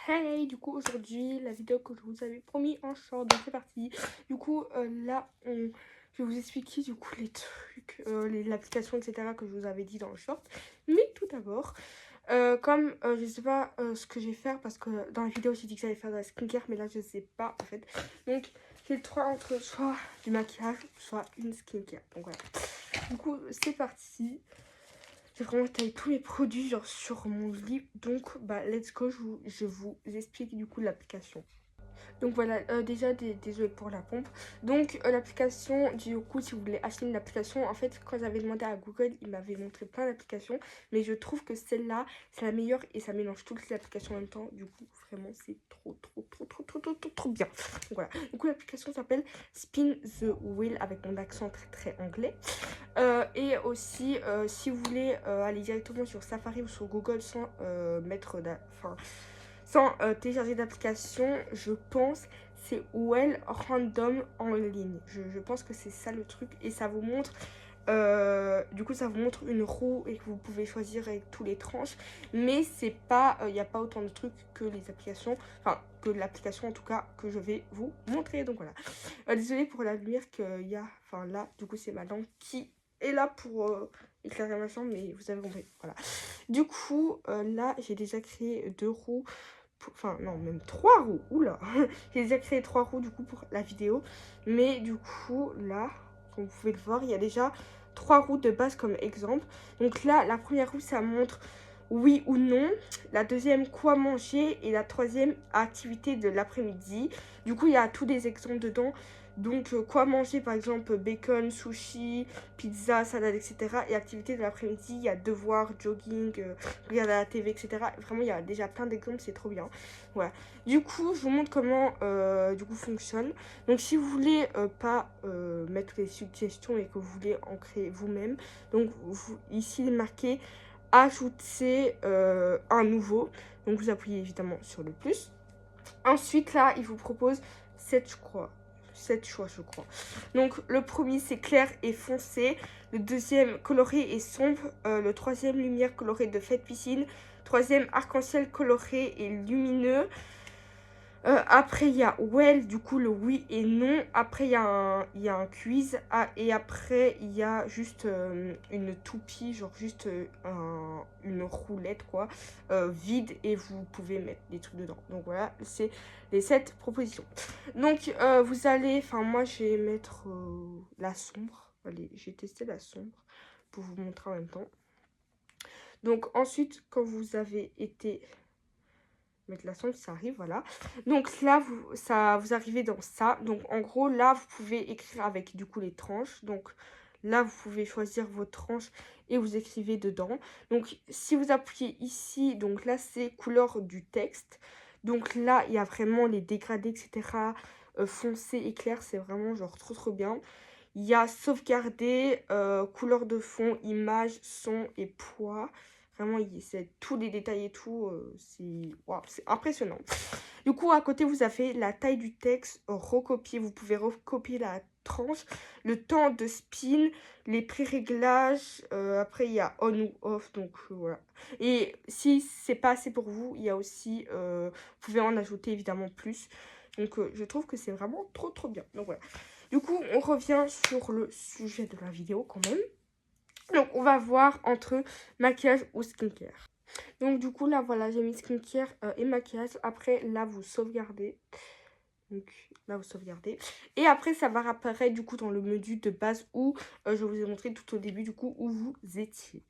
Hey, du coup aujourd'hui la vidéo que je vous avais promis en short, donc c'est parti. Du coup là je vais vous expliquer du coup les trucs, l'application etc que je vous avais dit dans le short. Mais tout d'abord, comme je sais pas ce que je vais faire parce que dans la vidéo j'ai dit que j'allais faire de la skincare mais là je sais pas en fait. Donc j'ai le choix entre soit du maquillage soit une skincare. Donc voilà. Du coup c'est parti. J'ai vraiment taillé tous les produits genre sur mon livre. Donc bah let's go, je vous explique du coup l'application. Donc voilà, déjà désolé pour la pompe. Donc l'application, du coup si vous voulez acheter une application, en fait quand j'avais demandé à Google, il m'avait montré plein d'applications. Mais je trouve que celle-là, c'est la meilleure et ça mélange toutes les applications en même temps. Du coup vraiment c'est trop bien. Donc voilà, du coup l'application s'appelle Spin the Wheel avec mon accent très anglais. Et aussi si vous voulez aller directement sur Safari ou sur Google sans télécharger d'application, je pense c'est Well Random en ligne. Je pense que c'est ça le truc et ça vous montre du coup ça vous montre une roue et que vous pouvez choisir avec tous les tranches, mais c'est pas il n'y a pas autant de trucs que les applications, enfin que l'application en tout cas que je vais vous montrer. Donc voilà, désolée pour la lumière qu'il y a, enfin là du coup c'est ma lampe qui est là pour éclairer ma chambre, mais vous avez compris. Voilà, du coup là j'ai déjà créé 2 roues. Enfin non, même 3 roues, oula. J'ai déjà créé 3 roues du coup pour la vidéo. Mais du coup là, comme vous pouvez le voir, il y a déjà 3 roues de base comme exemple. Donc là, la première roue, ça montre oui ou non. La deuxième, quoi manger. Et la troisième, activité de l'après-midi. Du coup, il y a tous des exemples dedans. Donc, quoi manger, par exemple, bacon, sushi, pizza, salade, etc. Et activité de l'après-midi, il y a devoir, jogging, regarder la TV, etc. Vraiment, il y a déjà plein d'exemples, c'est trop bien. Voilà. Du coup, je vous montre comment du coup fonctionne. Donc, si vous voulez pas mettre les suggestions et que vous voulez en créer vous-même, donc ici il est marqué ajouter un nouveau. Donc, vous appuyez évidemment sur le plus. Ensuite, là, il vous propose 7 choix, je crois. Donc, le premier, c'est clair et foncé. Le deuxième, coloré et sombre. Le troisième, lumière colorée de fête piscine. Troisième, arc-en-ciel coloré et lumineux. Après, il y a well, du coup, le oui et non. Après, il y a un quiz. Ah, et après, il y a juste une toupie, genre juste une roulette, quoi, vide. Et vous pouvez mettre des trucs dedans. Donc voilà, c'est les 7 propositions. Donc, vous allez... Enfin, moi, je vais mettre la sombre. Allez, j'ai testé la sombre pour vous montrer en même temps. Donc, ensuite, quand vous avez été... mettre la sonde, ça arrive, voilà. Donc là, vous arrivez dans ça. Donc en gros, là, vous pouvez écrire avec du coup les tranches. Donc là, vous pouvez choisir vos tranches et vous écrivez dedans. Donc si vous appuyez ici, donc là, c'est couleur du texte. Donc là, il y a vraiment les dégradés, etc. Foncé et clair, c'est vraiment genre trop bien. Il y a sauvegarder, couleur de fond, image, son et poids. Vraiment, c'est tous les détails et tout. C'est impressionnant. Du coup, à côté, vous avez la taille du texte, recopier. Vous pouvez recopier la tranche, le temps de spin, les pré-réglages. Après, il y a on ou off. Donc, voilà. Et si c'est pas assez pour vous, il y a aussi... vous pouvez en ajouter évidemment plus. Donc, je trouve que c'est vraiment trop bien. Donc, voilà. Du coup, on revient sur le sujet de la vidéo quand même. Donc, on va voir entre maquillage ou skincare. Donc, du coup, là, voilà, j'ai mis skincare et maquillage. Après, là, vous sauvegardez. Donc, là, vous sauvegardez. Et après, ça va apparaître, du coup, dans le menu de base où je vous ai montré tout au début, du coup, où vous étiez.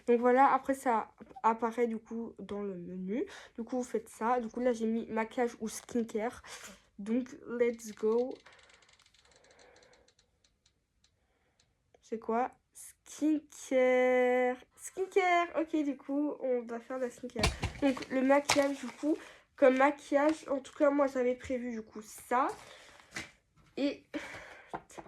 Donc, voilà, après, ça apparaît, du coup, dans le menu. Du coup, vous faites ça. Du coup, là, j'ai mis maquillage ou skincare. Donc, let's go. C'est quoi? Skincare. Skincare. Ok, du coup, on va faire la skincare. Donc, le maquillage, du coup, comme maquillage, en tout cas, moi, j'avais prévu, du coup, ça. Et...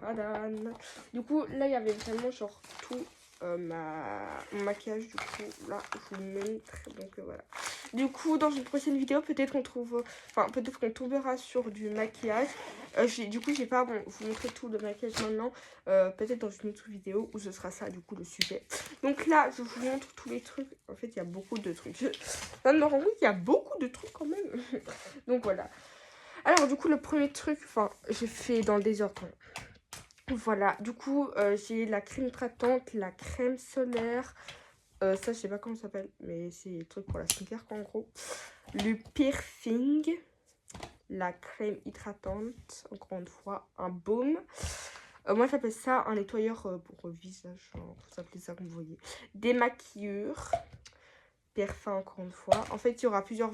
tadam. Du coup, là, il y avait vraiment, genre, tout mon maquillage. Du coup, là, je vous le montre. Donc, voilà. Du coup, dans une prochaine vidéo, peut-être qu'on trouve... Enfin, peut-être qu'on tombera sur du maquillage. Du coup, j'ai pas vous montrer tout le maquillage maintenant. Peut-être dans une autre vidéo où ce sera ça, du coup, le sujet. Donc là, je vous montre tous les trucs. En fait, il y a beaucoup de trucs. Non, oui, il y a beaucoup de trucs quand même. Donc, voilà. Alors, du coup, le premier truc... Enfin, j'ai fait dans le désordre. Voilà, du coup, j'ai la crème hydratante, la crème solaire. Ça, je sais pas comment ça s'appelle, mais c'est le truc pour la skincare, quoi, en gros. Le piercing, la crème hydratante, encore une fois, un baume. Moi, j'appelle ça un nettoyeur pour visage, hein, vous appelez ça comme vous voyez. Démaquilleur, parfum, encore une fois. En fait, il y aura plusieurs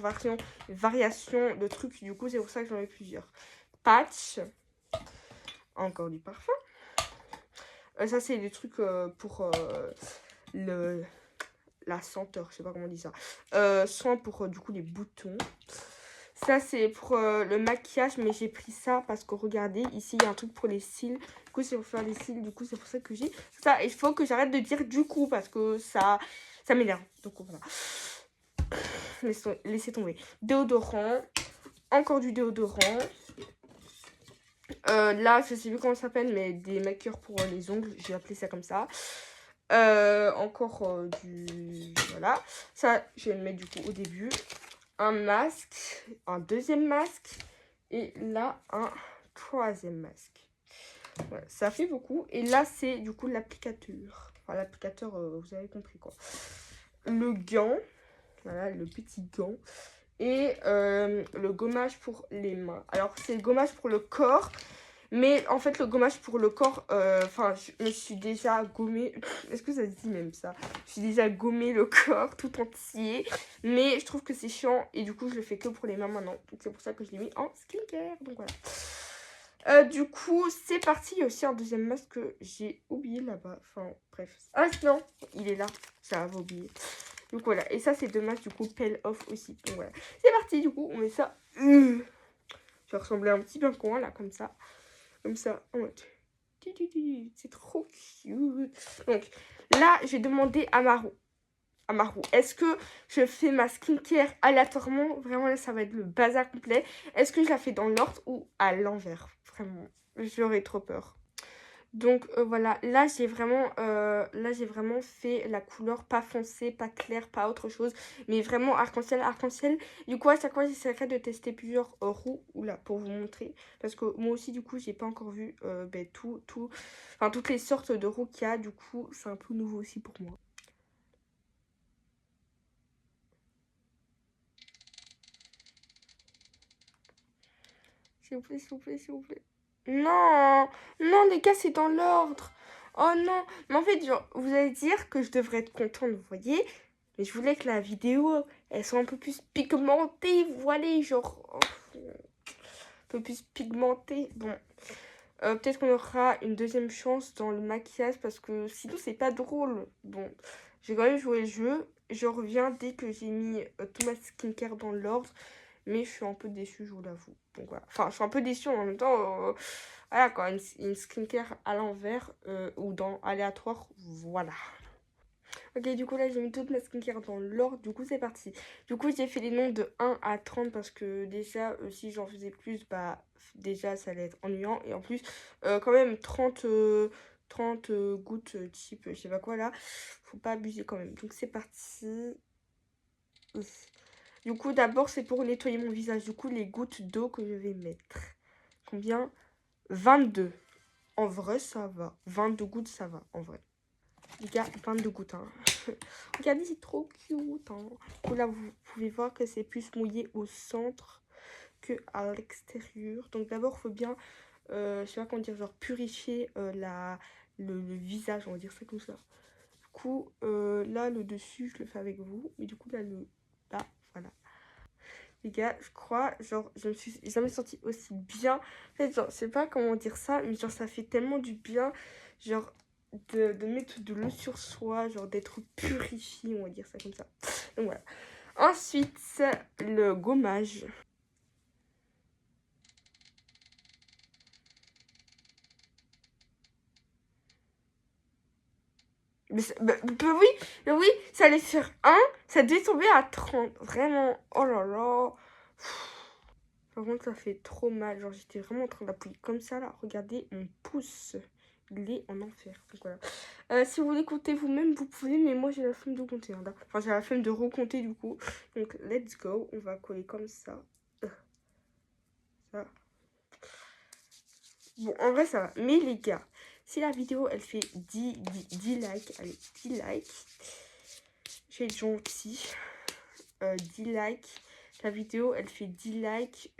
variations de trucs, du coup, c'est pour ça que j'en ai plusieurs. Patch, encore du parfum. Ça, c'est des trucs pour la senteur, je sais pas comment on dit ça. Soin pour, du coup, les boutons. Ça, c'est pour le maquillage, mais j'ai pris ça parce que, regardez, ici, il y a un truc pour les cils. Du coup, c'est pour faire les cils, du coup, c'est pour ça que j'ai ça. Il faut que j'arrête de dire du coup, parce que ça m'énerve. Donc, voilà. Laissez tomber. Déodorant. Encore du déodorant. Là, je sais plus comment ça s'appelle, mais des maquilleurs pour les ongles. J'ai appelé ça comme ça. Encore du... Voilà. Ça, je vais le mettre du coup au début. Un masque. Un deuxième masque. Et là, un troisième masque. Voilà, ça fait beaucoup. Et là, c'est du coup l'applicateur. Enfin, l'applicateur, vous avez compris quoi. Le gant. Voilà, le petit gant. Et le gommage pour les mains. Alors, c'est le gommage pour le corps. Mais en fait, le gommage pour le corps, enfin, je me suis déjà gommé. Est-ce que ça se dit même ça? Je suis déjà gommé le corps tout entier. Mais je trouve que c'est chiant. Et du coup, je le fais que pour les mains maintenant. Donc, c'est pour ça que je l'ai mis en skincare. Donc, voilà. Du coup, c'est parti. Il y a aussi un deuxième masque que j'ai oublié là-bas. Enfin, bref. Ah, non, il est là. Ça va oublier. Donc, voilà. Et ça, c'est deux masques, du coup, peel off aussi. Donc, voilà. C'est parti, du coup, on met ça. Je vais ressembler à un petit pingouin, là, comme ça. Comme ça, en mode... C'est trop cute. Donc, là, j'ai demandé à Marou. Est-ce que je fais ma skincare aléatoirement? Vraiment, là, ça va être le bazar complet. Est-ce que je la fais dans l'ordre ou à l'envers? Vraiment, j'aurais trop peur. Donc voilà, là j'ai vraiment fait la couleur pas foncée, pas claire, pas autre chose, mais vraiment arc-en-ciel, arc-en-ciel. Du coup à chaque fois j'essaierai de tester plusieurs roux là pour vous montrer, parce que moi aussi du coup j'ai pas encore vu toutes les sortes de roux qu'il y a. Du coup c'est un peu nouveau aussi pour moi. S'il vous plaît, s'il vous plaît, s'il vous plaît. Non, non les gars, c'est dans l'ordre. Oh non, mais en fait, genre, vous allez dire que je devrais être contente, vous voyez. Mais je voulais que la vidéo, elle soit un peu plus pigmentée, vous voyez, genre... un peu plus pigmentée. Bon, peut-être qu'on aura une deuxième chance dans le maquillage, parce que sinon, c'est pas drôle. Bon, j'ai quand même joué le jeu. Je reviens dès que j'ai mis tout ma skincare dans l'ordre. Mais je suis un peu déçue, je vous l'avoue. Donc voilà. Enfin, je suis un peu déçue en même temps. Voilà quoi, une skincare à l'envers ou dans aléatoire. Voilà. Ok, du coup là j'ai mis toute ma skincare dans l'ordre. Du coup c'est parti. Du coup j'ai fait les noms de 1 à 30 parce que déjà si j'en faisais plus, bah déjà ça allait être ennuyant. Et en plus, quand même 30 gouttes type je sais pas quoi là. Faut pas abuser quand même. Donc c'est parti. Du coup, d'abord, c'est pour nettoyer mon visage. Du coup, les gouttes d'eau que je vais mettre. Combien? 22. En vrai, ça va. 22 gouttes, ça va, en vrai. Les gars, 22 gouttes, hein. Regardez, c'est trop cute, hein. Du coup, là, vous pouvez voir que c'est plus mouillé au centre que à l'extérieur. Donc, d'abord, il faut bien, je sais pas comment dire, genre purifier le visage, on va dire ça comme ça. Du coup, là, le dessus, je le fais avec vous. Mais du coup, là, voilà. Les gars, je crois, genre, je me suis jamais sentie aussi bien. En fait, genre, je sais pas comment dire ça, mais genre, ça fait tellement du bien, genre, de mettre de l'eau sur soi, genre, d'être purifié, on va dire ça comme ça. Donc voilà. Ensuite, le gommage. Oui, mais oui, ça allait faire 1, ça devait tomber à 30. Vraiment, oh là là. Par contre, ça fait trop mal. Genre, j'étais vraiment en train d'appuyer comme ça, là. Regardez, mon pouce, il est en enfer. Donc voilà. Si vous voulez compter vous-même, vous pouvez, mais moi, j'ai la flemme de compter. Hein, enfin, j'ai la flemme de recompter, du coup. Donc, let's go. On va coller comme ça. Ça. Bon, en vrai, ça va. Mais les gars, si la vidéo, elle fait 10 likes, allez, 10 likes, je vais être gentil. 10 likes. La vidéo, elle fait 10 likes.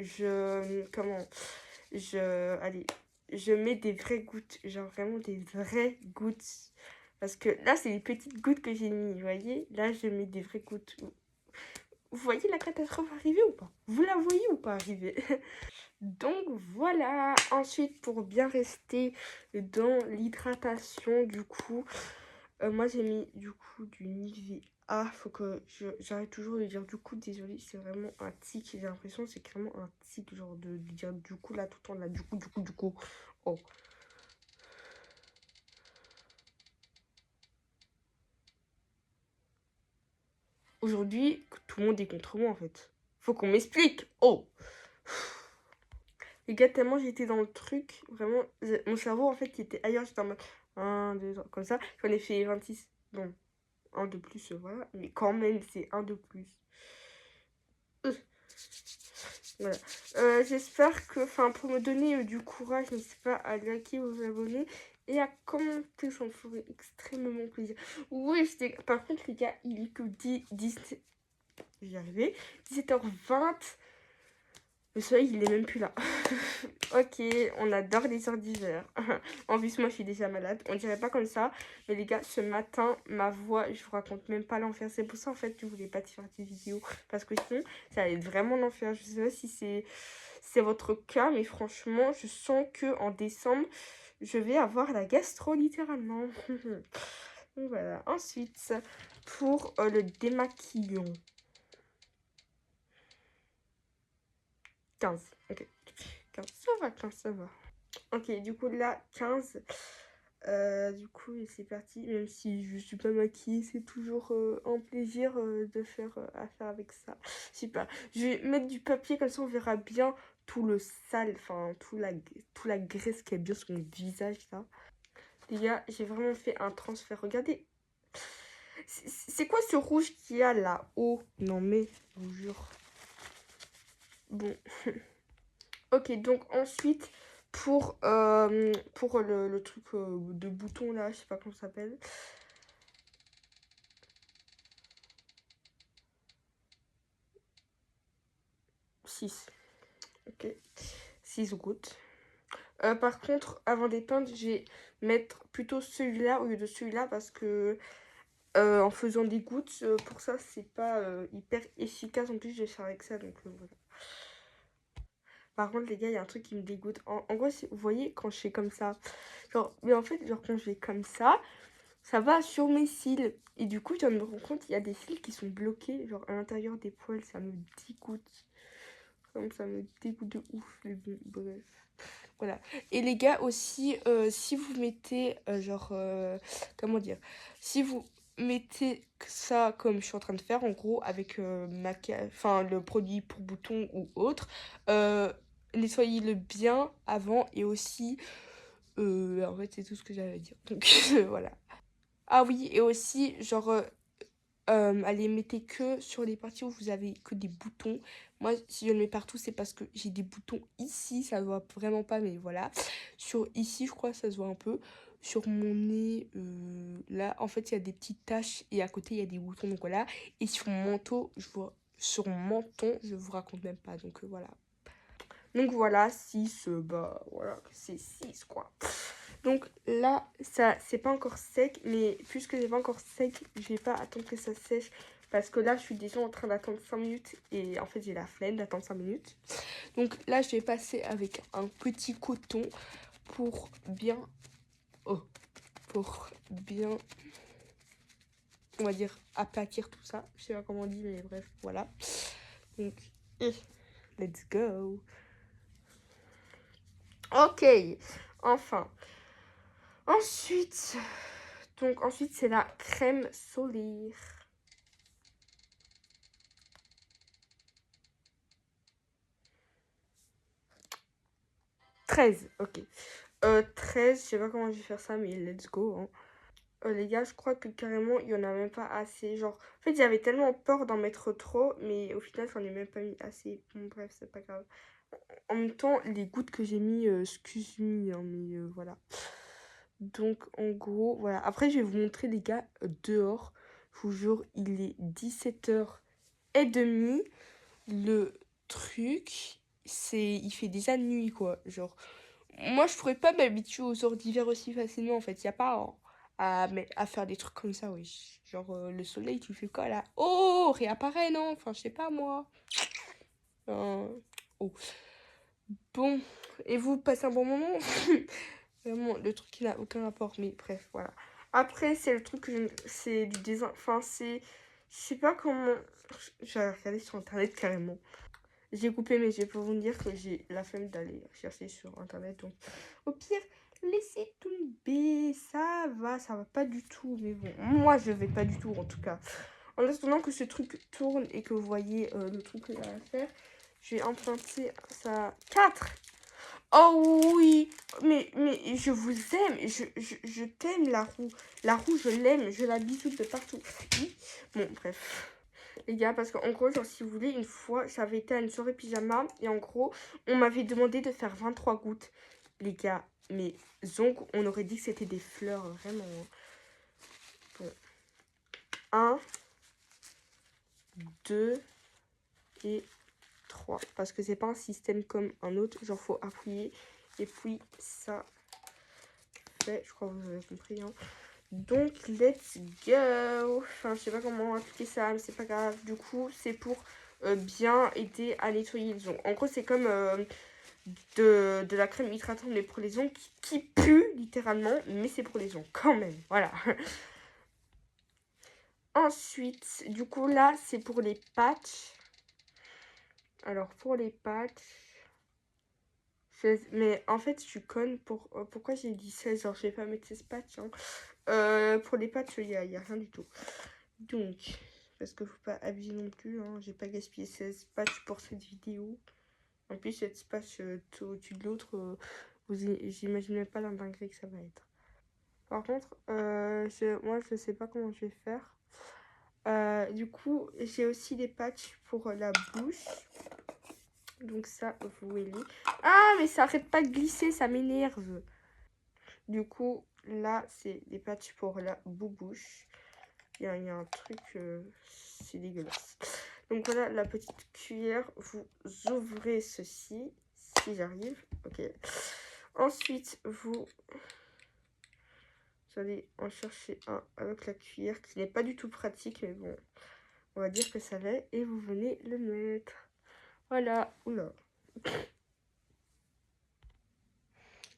Allez, je mets des vraies gouttes. Genre vraiment des vraies gouttes. Parce que là, c'est les petites gouttes que j'ai mis, vous voyez. Là, je mets des vraies gouttes. Vous voyez la catastrophe arriver ou pas? Vous la voyez ou pas arriver? Donc voilà. Ensuite, pour bien rester dans l'hydratation, du coup, moi j'ai mis du coup du Nivea. Faut que j'arrête toujours de dire du coup, désolé, c'est vraiment un tic. J'ai l'impression que c'est clairement un tic, genre de dire du coup là tout le temps, là, du coup. Oh. Aujourd'hui, tout le monde est contre moi en fait. Faut qu'on m'explique. Oh. Les gars, tellement j'étais dans le truc, vraiment, mon cerveau en fait qui était ailleurs, j'étais en mode 1, 2, 3, comme ça. J'en ai fait 26. Bon, un de plus, voilà. Mais quand même, c'est un de plus. Voilà. J'espère que, enfin, pour me donner du courage, n'hésitez pas à liker, vous abonner et à commenter, ça me ferait extrêmement plaisir. Oui, par contre, les gars, il est que 10, j'y arrivais, 17h20. Le soleil, il est même plus là. Ok, on adore les heures d'hiver. En plus, moi, je suis déjà malade. On dirait pas comme ça. Mais les gars, ce matin, ma voix, je vous raconte même pas l'enfer. C'est pour ça, en fait, que je voulais pas te faire des vidéos. Parce que sinon, ça allait être vraiment l'enfer. Je sais pas si c'est votre cas. Mais franchement, je sens que en décembre, je vais avoir la gastro, littéralement. Donc voilà. Ensuite, pour le démaquillant. 15. Ok. 15, ça va. Ok, du coup, là, 15. Du coup, c'est parti. Même si je suis pas maquillée, c'est toujours un plaisir de faire affaire avec ça. Je sais pas. Je vais mettre du papier, comme ça, on verra bien tout le sale, enfin, tout la graisse qui est bien sur mon visage, là. Les gars, j'ai vraiment fait un transfert. Regardez. C'est quoi ce rouge qu'il y a là-haut? Non, mais, je vous jure. Bon. Ok, donc ensuite, pour le truc de bouton là, je sais pas comment ça s'appelle. Six. Ok, 6 gouttes. Par contre, avant d'éteindre, je vais mettre plutôt celui-là au lieu de celui-là parce que en faisant des gouttes, pour ça, c'est pas hyper efficace. En plus, je vais faire avec ça, donc voilà. Par contre, les gars, il y a un truc qui me dégoûte. En gros, vous voyez, quand je fais comme ça, genre, mais en fait, genre, quand je vais comme ça va sur mes cils. Et du coup, je viens de me rendre compte, il y a des cils qui sont bloqués, genre, à l'intérieur des poils. Ça me dégoûte. Comme ça me dégoûte de ouf. Mais bon, bref. Voilà. Et les gars, aussi, si vous mettez, comment dire, si vous mettez ça comme je suis en train de faire, en gros, avec le produit pour boutons ou autre, nettoyez-le bien avant et aussi, en fait, c'est tout ce que j'avais à dire. Donc, voilà. Ah oui, et aussi, genre, allez, mettez que sur les parties où vous avez que des boutons. Moi, si je le mets partout, c'est parce que j'ai des boutons ici, ça se voit vraiment pas, mais voilà. Sur ici, je crois que ça se voit un peu. Sur mon nez, là, en fait, il y a des petites taches et à côté, il y a des boutons, donc voilà. Et sur mon manteau, sur mon menton, je vous raconte même pas, donc voilà. Donc voilà, 6, bah voilà, c'est 6 quoi. Donc là, ça c'est pas encore sec, mais puisque c'est pas encore sec, je vais pas attendre que ça sèche. Parce que là, je suis déjà en train d'attendre 5 minutes et en fait, j'ai la flemme d'attendre 5 minutes. Donc là, je vais passer avec un petit coton pour bien... Oh, pour bien, on va dire, aplatir tout ça. Je sais pas comment on dit, mais bref, voilà. Donc, let's go. Ok, enfin. Ensuite, Donc ensuite, c'est la crème solaire. « 13, ok. 13, je sais pas comment je vais faire ça, mais let's go. Hein. Les gars, je crois que carrément, il y en a même pas assez. Genre, en fait, j'avais tellement peur d'en mettre trop, mais au final, j'en ai même pas mis assez. Bon, bref, c'est pas grave. En même temps, les gouttes que j'ai mis, excuse moi, hein, mais voilà. Donc, en gros, voilà. Après, je vais vous montrer, les gars, dehors. Je vous jure, il est 17h30. Le truc, il fait déjà nuit, quoi. Genre, moi, je pourrais pas m'habituer aux heures d'hiver aussi facilement, en fait. Y a pas à faire des trucs comme ça, oui. Genre, le soleil, tu fais quoi, là? Oh, réapparaît, non? Enfin, je sais pas, moi. Oh. Bon, et vous passez un bon moment? Vraiment, le truc, il n'a aucun rapport, mais bref, voilà. Après, c'est le truc que c'est du dessin. Enfin, c'est. Je sais pas comment. J'ai regardé sur internet carrément. J'ai coupé, mais je vais pas vous dire que j'ai la flemme d'aller chercher sur internet. Donc, au pire, laissez tomber. Ça va pas du tout. Mais bon, moi, je vais pas du tout en tout cas. En attendant que ce truc tourne et que vous voyez le truc qu'il va faire, je vais emprunter ça. 4. Oh oui, mais je vous aime, je t'aime la roue. La roue, je l'aime, je la bisoute de partout. Bon, bref. Les gars, parce qu'en gros, genre, si vous voulez, une fois, j'avais été à une soirée pyjama et en gros, on m'avait demandé de faire 23 gouttes. Les gars, mes ongles, on aurait dit que c'était des fleurs, vraiment. Bon. 1, 2 et 3. Parce que c'est pas un système comme un autre. Genre, faut appuyer. Et puis, ça fait. Je crois que vous avez compris. Hein. Donc, let's go. Enfin, je sais pas comment appliquer ça, mais c'est pas grave. Du coup, c'est pour bien aider à nettoyer les ongles. En gros, c'est comme de la crème hydratante, mais pour les ongles qui pue, littéralement. Mais c'est pour les ongles, quand même. Voilà. Ensuite, du coup, là, c'est pour les patchs. Alors, pour les patchs... 16. Mais en fait, je suis conne. Pourquoi j'ai dit 16? Genre, je vais pas mettre 16 patchs. Hein. Pour les patchs, il y a rien du tout. Donc, parce que faut pas abuser non plus. Hein. J'ai pas gaspillé 16 patchs pour cette vidéo. En plus, cette patch tout au-dessus de l'autre, j'imagine même pas l'indinguerie que ça va être. Par contre, moi, je sais pas comment je vais faire. Du coup, j'ai aussi des patchs pour la bouche. Donc ça, vous voyez. Ah, mais ça arrête pas de glisser, ça m'énerve. Du coup, là, c'est des patchs pour la boubouche. Il y a un truc, c'est dégueulasse. Donc voilà, la petite cuillère, vous ouvrez ceci, si j'arrive. Ok. Ensuite, vous allez en chercher un avec la cuillère, qui n'est pas du tout pratique, mais bon, on va dire que ça l'est. Et vous venez le mettre. Voilà. Oula.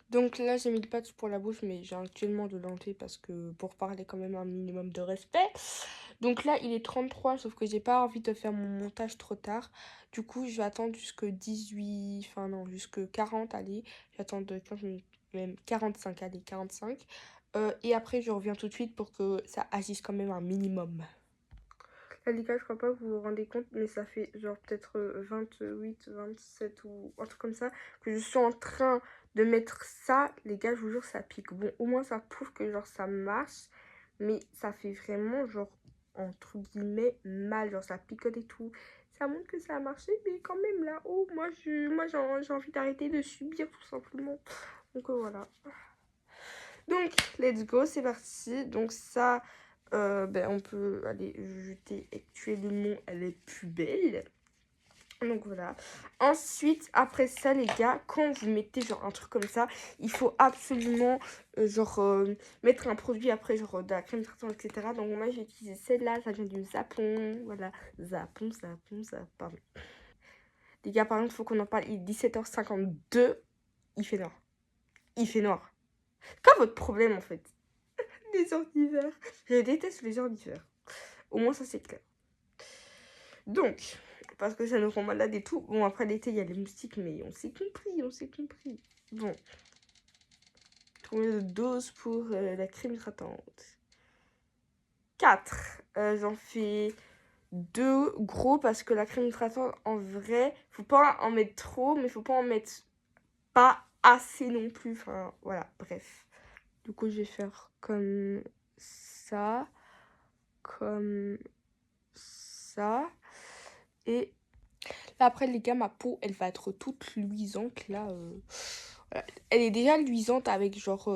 Donc là, j'ai mis le patch pour la bouche, mais j'ai actuellement de l'enlever parce que pour parler quand même un minimum de respect. Donc là, il est 33, sauf que j'ai pas envie de faire mon montage trop tard. Du coup, je vais attendre jusque 18, enfin non, jusque 40, allez. J'attends de 15 minutes, même 45, allez, 45. Et après, je reviens tout de suite pour que ça agisse quand même un minimum. Là, les gars, je crois pas que vous vous rendez compte, mais ça fait genre peut-être 28, 27 ou un truc comme ça que je suis en train de mettre ça. Les gars, je vous jure, ça pique. Bon, au moins, ça prouve que genre ça marche, mais ça fait vraiment genre entre guillemets mal, genre ça picote et tout. Ça montre que ça a marché, mais quand même là, oh, moi j'ai envie d'arrêter de subir tout simplement. Donc voilà. Donc, let's go, c'est parti. Donc ça, on peut aller jeter actuellement, elle est plus belle. Donc voilà. Ensuite, après ça, les gars, quand vous mettez genre un truc comme ça, il faut absolument mettre un produit après, genre de la crème hydratante, etc. Donc moi, j'ai utilisé celle-là, ça vient du Zapon. Voilà, Zapon. Pardon. Les gars, par exemple, il faut qu'on en parle. Il est 17h52. Il fait noir. Il fait noir. Quoi votre problème en fait? Les heures d'hiver. Je déteste les heures d'hiver. Au moins, ça c'est clair. Donc, parce que ça nous rend malade et tout. Bon, après l'été, il y a les moustiques, mais on s'est compris. Bon. Combien de doses pour la crème hydratante? 4. J'en fais 2 gros parce que la crème hydratante, en vrai, faut pas en mettre trop, mais faut pas en mettre pas assez non plus. Enfin, voilà, bref. Du coup, je vais faire comme ça, comme ça. Et là, après, les gars, ma peau, elle va être toute luisante. Là, voilà. Elle est déjà luisante avec genre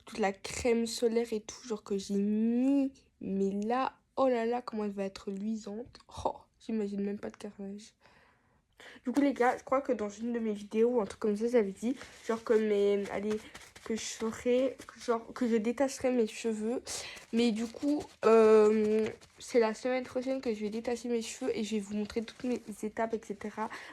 toute la crème solaire et tout, genre que j'ai mis. Mais là, oh là là, comment elle va être luisante. Oh, j'imagine même pas de carnage. Du coup, les gars, je crois que dans une de mes vidéos, ou un truc comme ça, j'avais dit, genre que allez, que je ferais, genre que je détacherais mes cheveux. Mais du coup, c'est la semaine prochaine que je vais détacher mes cheveux et je vais vous montrer toutes mes étapes, etc.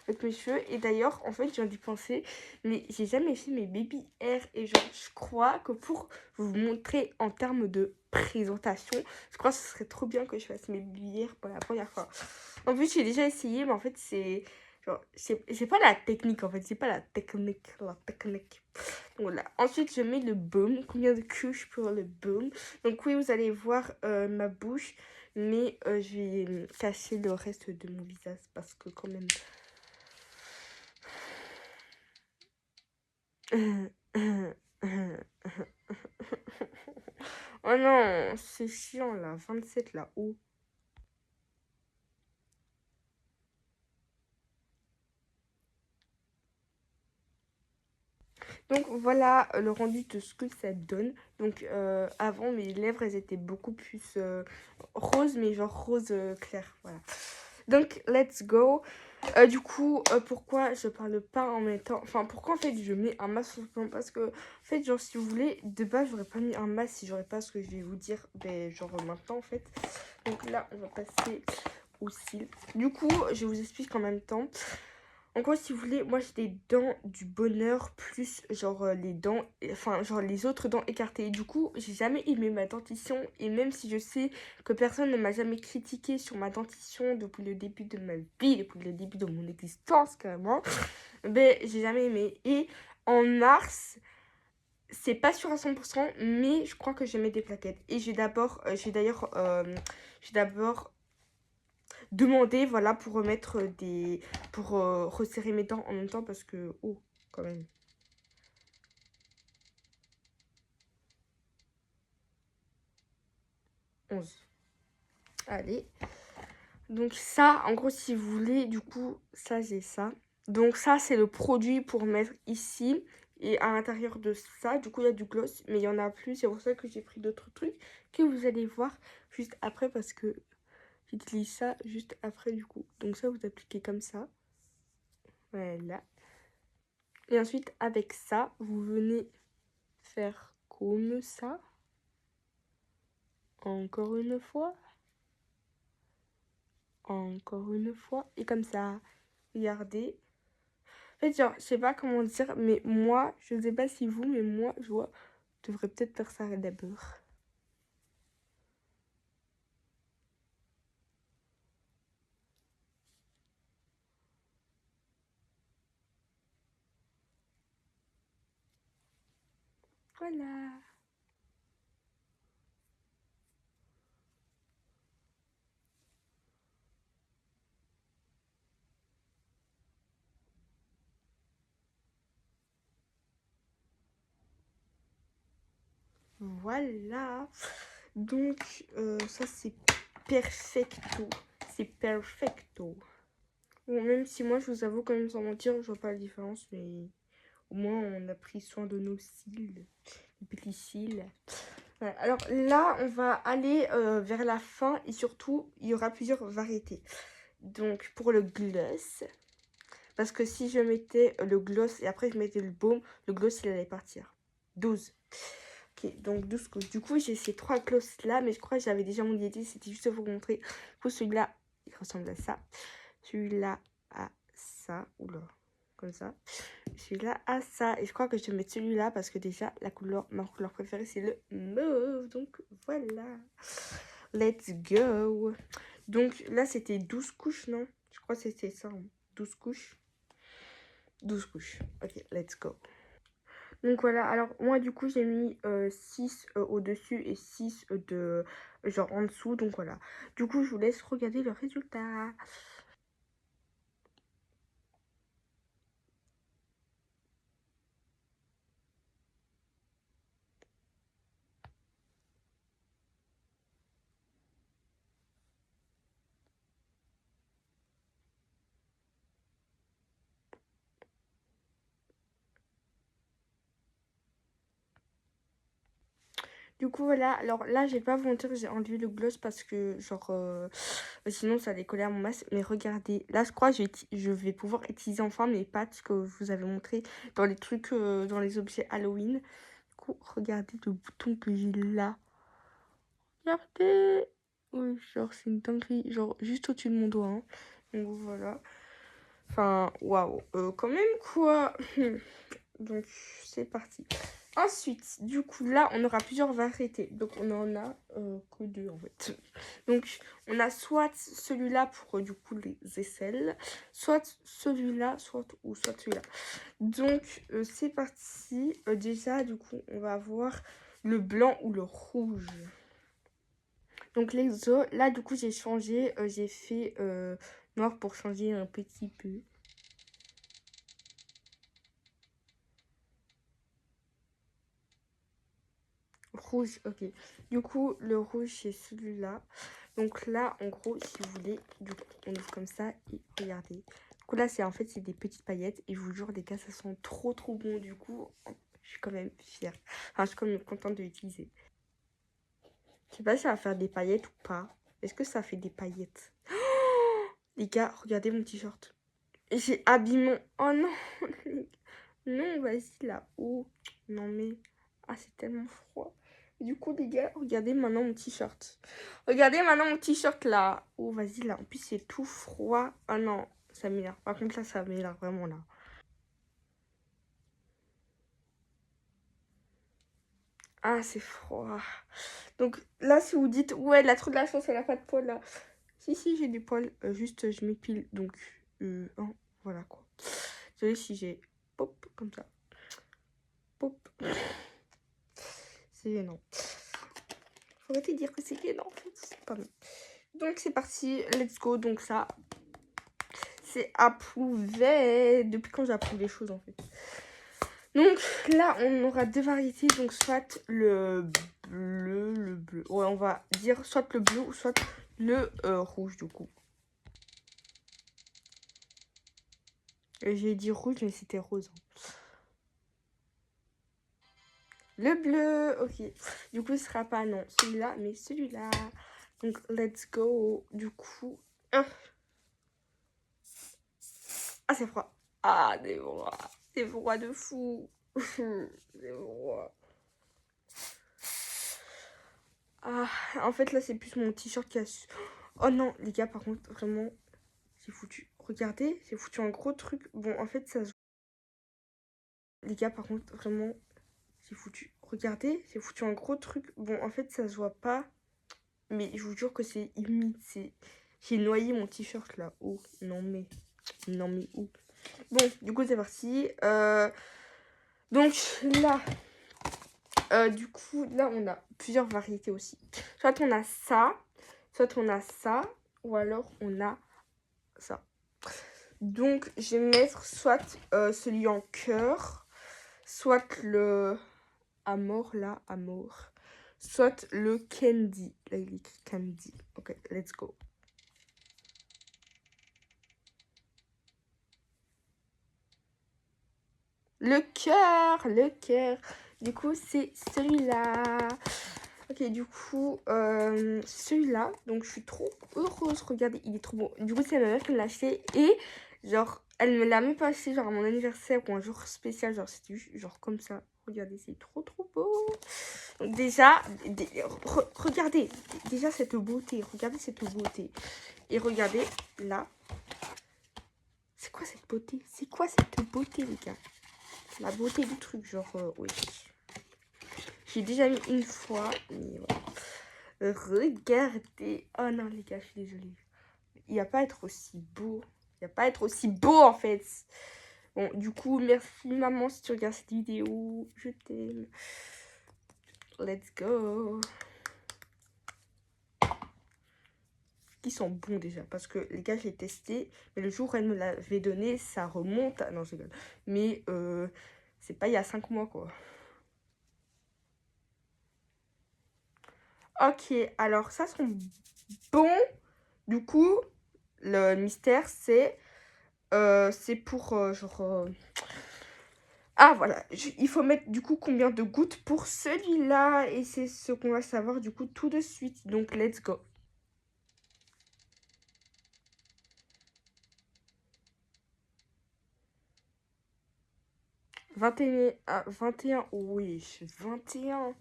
avec mes cheveux. Et d'ailleurs, en fait, je viens d'y penser, mais j'ai jamais fait mes baby hair. Et genre, je crois que pour vous montrer en termes de présentation, je crois que ce serait trop bien que je fasse mes baby hair pour la première fois. En plus, j'ai déjà essayé, mais en fait, c'est... genre, j'ai pas la technique en fait, j'ai pas la technique. Voilà. Ensuite, je mets le baume. Combien de couches pour le baume? Donc oui, vous allez voir ma bouche, mais je vais cacher le reste de mon visage parce que quand même... Oh non, c'est chiant là, 27 là-haut. Donc voilà le rendu de ce que ça donne. Donc avant mes lèvres elles étaient beaucoup plus roses, mais genre rose clair. Voilà. Donc let's go. Du coup pourquoi je parle pas en même temps. Enfin pourquoi en fait je mets un masque sur le plan. Parce que en fait genre si vous voulez de base j'aurais pas mis un masque si j'aurais pas ce que je vais vous dire. Ben genre maintenant en fait. Donc là on va passer au cils. Du coup je vous explique en même temps. En gros, si vous voulez, moi j'ai des dents du bonheur plus genre les dents, enfin genre les autres dents écartées. Du coup, j'ai jamais aimé ma dentition et même si je sais que personne ne m'a jamais critiqué sur ma dentition depuis le début de ma vie, depuis le début de mon existence carrément, ben j'ai jamais aimé. Et en mars, c'est pas sûr à 100%, mais je crois que je mets des plaquettes. Et j'ai d'abord demander voilà pour remettre des pour resserrer mes dents en même temps parce que oh quand même 11. Allez, donc ça en gros si vous voulez du coup ça j'ai ça, donc ça c'est le produit pour mettre ici et à l'intérieur de ça du coup il y a du gloss mais il y en a plus, c'est pour ça que j'ai pris d'autres trucs que vous allez voir juste après parce que j'utilise ça juste après du coup. Donc ça vous appliquez comme ça, voilà. Et ensuite, avec ça, vous venez faire comme ça. Encore une fois. Encore une fois. Et comme ça, regardez. En fait, genre, je sais pas comment dire, mais moi, je sais pas si vous, mais moi, je vois, je devrais peut-être faire ça d'abord. Voilà. Voilà. Donc, ça, c'est perfecto. C'est perfecto. Bon, même si moi, je vous avoue, quand même, sans mentir, je vois pas la différence, mais au moins, on a pris soin de nos cils. Les petits cils. Voilà. Alors là, on va aller vers la fin et surtout, il y aura plusieurs variétés. Donc, pour le gloss, parce que si je mettais le gloss et après je mettais le baume, le gloss, il allait partir. 12. Ok, donc 12 couches. Du coup, j'ai ces 3 gloss là, mais je crois que j'avais déjà mon idée, c'était juste pour vous montrer. Du coup, celui-là, il ressemble à ça. Celui-là à ça. Oula, comme ça. Celui-là à ça. Et je crois que je vais mettre celui-là parce que déjà, ma couleur préférée, c'est le mauve. Donc, voilà. Let's go. Donc, là, c'était 12 couches, non? Je crois que c'était ça. 12 couches. 12 couches. Ok, let's go. Donc voilà, alors moi du coup j'ai mis 6 au-dessus et 6 de genre en dessous. Donc voilà. Du coup je vous laisse regarder le résultat. Du coup voilà, alors là je vais pas vous mentir, j'ai enlevé le gloss parce que genre sinon ça allait coller à mon masque. Mais regardez, là je crois que je vais pouvoir utiliser enfin mes pattes que je vous avais montré dans les trucs, dans les objets Halloween. Du coup regardez le bouton que j'ai là. Regardez. Oui, genre c'est une dinguerie, genre juste au-dessus de mon doigt, hein. Donc voilà. Enfin, waouh, quand même quoi. Donc c'est parti. Ensuite, du coup, là, on aura plusieurs variétés. Donc, on en a que deux, en fait. Donc, on a soit celui-là pour, du coup, les aisselles, soit celui-là, soit celui-là. Donc, c'est parti. Déjà, du coup, on va avoir le blanc ou le rouge. Donc, les os, là, du coup, j'ai changé. J'ai fait noir pour changer un petit peu. Rouge, ok. Du coup, le rouge, c'est celui-là. Donc là, en gros, si vous voulez, du coup, on ouvre comme ça et regardez. Du coup, là, c'est en fait, c'est des petites paillettes. Et je vous jure, les gars, ça sent trop, trop bon. Du coup, je suis quand même fière. Enfin, je suis quand même contente de l'utiliser. Je sais pas si ça va faire des paillettes ou pas. Est-ce que ça fait des paillettes? Les gars, regardez mon t-shirt. Et j'ai habillé mon... Oh non. Non, vas-y, là-haut. Non, mais... Ah, c'est tellement froid. Du coup, les gars, regardez maintenant mon t-shirt. Regardez maintenant mon t-shirt là. Oh, vas-y là. En plus, c'est tout froid. Ah non, ça m'énerve. Par contre, là, ça m'énerve vraiment là. Ah, c'est froid. Donc là, si vous dites, ouais, elle a trop de la chance, elle a pas de poils là. Si, si, j'ai des poils. Juste, je m'épile. Donc, hein, voilà quoi. Désolée si j'ai pop comme ça. Pop. C'est gênant. Faut arrêter de dire que c'est gênant en fait. C'est pas bon. Donc, c'est parti. Let's go. Donc, ça, c'est approuvé. Depuis quand j'approuve les choses en fait. Donc là, on aura deux variétés. Donc soit le bleu. Ouais, on va dire soit le bleu ou soit le rouge du coup. J'ai dit rouge, mais c'était rose. Le bleu, ok. Du coup, ce sera pas non celui-là, mais celui-là. Donc, let's go. Du coup... Ah, c'est froid. Ah, des froid. C'est froid de fou. C'est froid. Ah, en fait, là, c'est plus mon t-shirt qui a... Oh non, les gars, par contre, vraiment, c'est foutu. Regardez, c'est foutu un gros truc. Bon, en fait, ça se... Les gars, par contre, vraiment, c'est foutu. Regardez, c'est foutu un gros truc. Bon, en fait, ça se voit pas. Mais je vous jure que c'est humide. J'ai noyé mon t-shirt là. Oh, non mais... Non mais où? Bon, du coup, c'est parti. Donc, là... du coup, là, on a plusieurs variétés aussi. Soit on a ça, soit on a ça, ou alors on a ça. Donc, je vais mettre soit celui en cœur, soit le amour, là, amour, soit le candy. Là, il écrit candy. Ok, let's go. Le cœur, le cœur. Du coup, c'est celui-là. Ok, du coup, celui-là. Donc, je suis trop heureuse. Regardez, il est trop beau. Du coup, c'est ma mère qui me l'a acheté. Et, genre, elle me l'a même pas acheté, genre, à mon anniversaire ou un jour spécial. Genre, c'était juste, genre, comme ça. Regardez, c'est trop, trop beau. Donc, déjà, regardez. Déjà, cette beauté. Regardez cette beauté. Et regardez, là. C'est quoi cette beauté? C'est quoi cette beauté, les gars? La beauté du truc, genre, oui. J'ai déjà mis une fois, mais voilà. Regardez. Oh non, les gars, je suis désolée. Il n'y a pas à être aussi beau. Il n'y a pas à être aussi beau, en fait. Bon, du coup, merci maman si tu regardes cette vidéo. Je t'aime. Let's go. Qui sont bons déjà, parce que les gars, j'ai testé, mais le jour où elle me l'avait donné, ça remonte à... Non, je rigole. Mais c'est pas il y a 5 mois, quoi. Ok, alors ça sont bons. Du coup, le mystère, c'est pour genre... Ah voilà, il faut mettre du coup combien de gouttes pour celui-là. Et c'est ce qu'on va savoir du coup tout de suite. Donc let's go. 21, 21, oui, 21.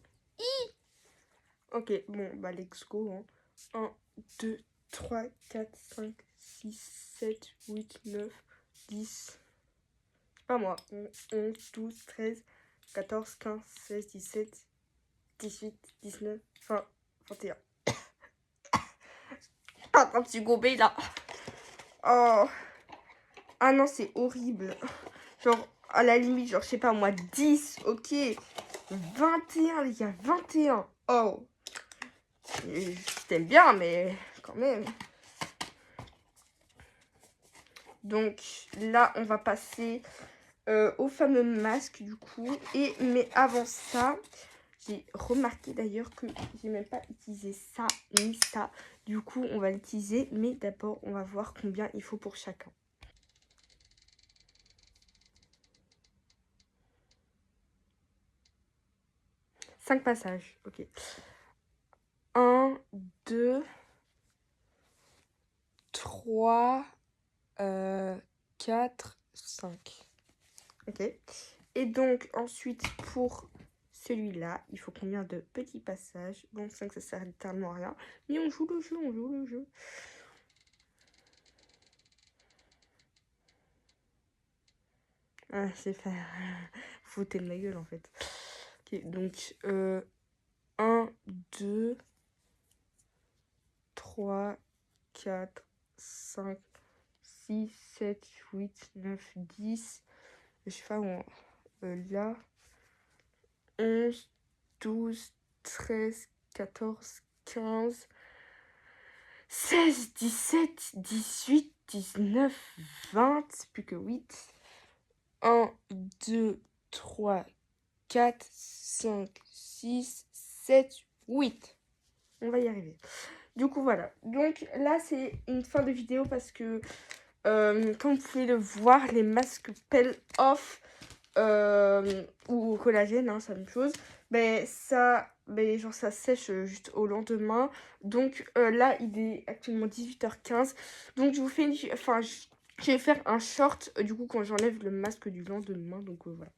Ok, bon, bah let's go. Hein. 1, 2, 3, 4, 5, 6, 7, 8, 9, 10. Pas moi. 11, 12, 13, 14, 15, 16, 17, 18, 19, 20, 21. Ah, un petit gobé là. Oh. Ah non, c'est horrible. Genre, à la limite, genre, je sais pas moi, 10, ok. 21, les gars, 21. Oh. Je t'aime bien, mais quand même. Donc là, on va passer au fameux masque du coup. Mais avant ça, j'ai remarqué d'ailleurs que j'ai même pas utilisé ça ni ça. Du coup, on va l'utiliser. Mais d'abord, on va voir combien il faut pour chacun. 5 passages, ok. 1, 2, 3, 4, 5. Ok. Et donc, ensuite, pour celui-là, il faut combien de petits passages? Bon, 5, ça sert littéralement à rien. Mais on joue le jeu, on joue le jeu. Ah, c'est faire... Foutez de ma gueule, en fait. Ok, donc, 1, 2, 3, 4, 5, 6, 7, 8, 9, 10. Je sais pas où... là... 11, 12, 13, 14, 15, 16, 17, 18, 19, 20, plus que 8. 1, 2, 3, 4, 5, 6, 7, 8. On va y arriver. Du coup, voilà. Donc là, c'est une fin de vidéo parce que, comme vous pouvez le voir, les masques peel off ou collagène, hein, c'est la même chose. Ben ça, genre ça sèche juste au lendemain. Donc là, il est actuellement 18h15. Donc je vous fais je vais faire un short du coup quand j'enlève le masque du lendemain. Donc voilà.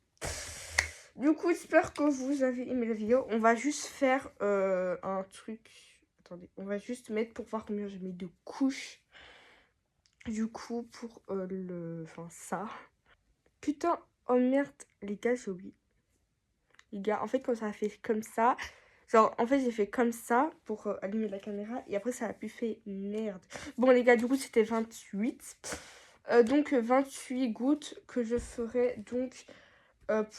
Du coup, j'espère que vous avez aimé la vidéo. On va juste faire un truc. Attendez, on va juste mettre pour voir combien je mets de couches. Du coup, pour ça. Putain, oh merde, les gars, j'ai oublié. Les gars, en fait, quand ça a fait comme ça, genre, en fait, j'ai fait comme ça pour allumer la caméra et après, ça a pu faire merde. Bon, les gars, du coup, c'était 28. Donc, 28 gouttes que je ferai donc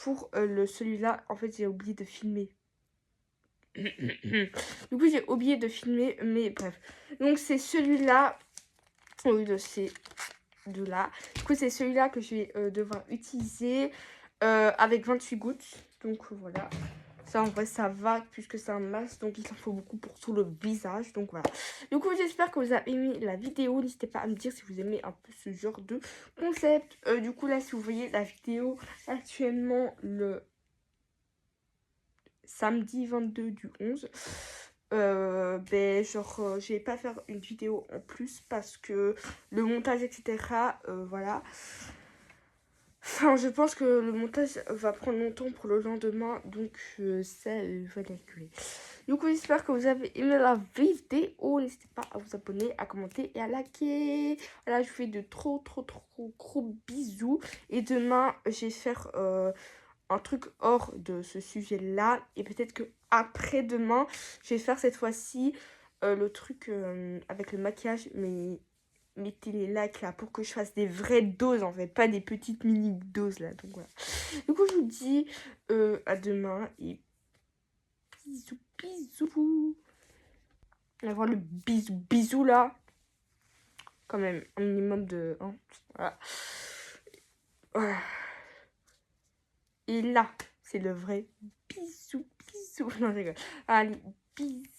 pour celui-là. En fait, j'ai oublié de filmer. Du coup, j'ai oublié de filmer, mais bref. Donc, c'est celui-là au lieu de ces deux-là. Du coup, c'est celui-là que je vais devoir utiliser avec 28 gouttes. Donc, voilà. Ça, en vrai, ça va puisque c'est un masque. Donc, il en faut beaucoup pour tout le visage. Donc, voilà. Du coup, j'espère que vous avez aimé la vidéo. N'hésitez pas à me dire si vous aimez un peu ce genre de concept. Du coup, là, si vous voyez la vidéo actuellement le samedi 22 du 11... je vais pas faire une vidéo en plus parce que le montage etc voilà. Enfin, je pense que le montage va prendre longtemps pour le lendemain, donc ça va calculer. Du coup, j'espère que vous avez aimé la vidéo. N'hésitez pas à vous abonner, à commenter et à liker. Voilà, je vous fais de trop gros bisous. Et demain, je vais faire un truc hors de ce sujet-là. Et peut-être que après-demain, je vais faire cette fois-ci le truc avec le maquillage, mais mettez les likes là pour que je fasse des vraies doses en fait, pas des petites mini doses là. Donc voilà. Du coup, je vous dis à demain et bisous, bisous. On va voir le bisou là. Quand même, un minimum de... Hein, voilà. Et là, c'est le vrai bisou. Non, je rigole. Allez, bisous.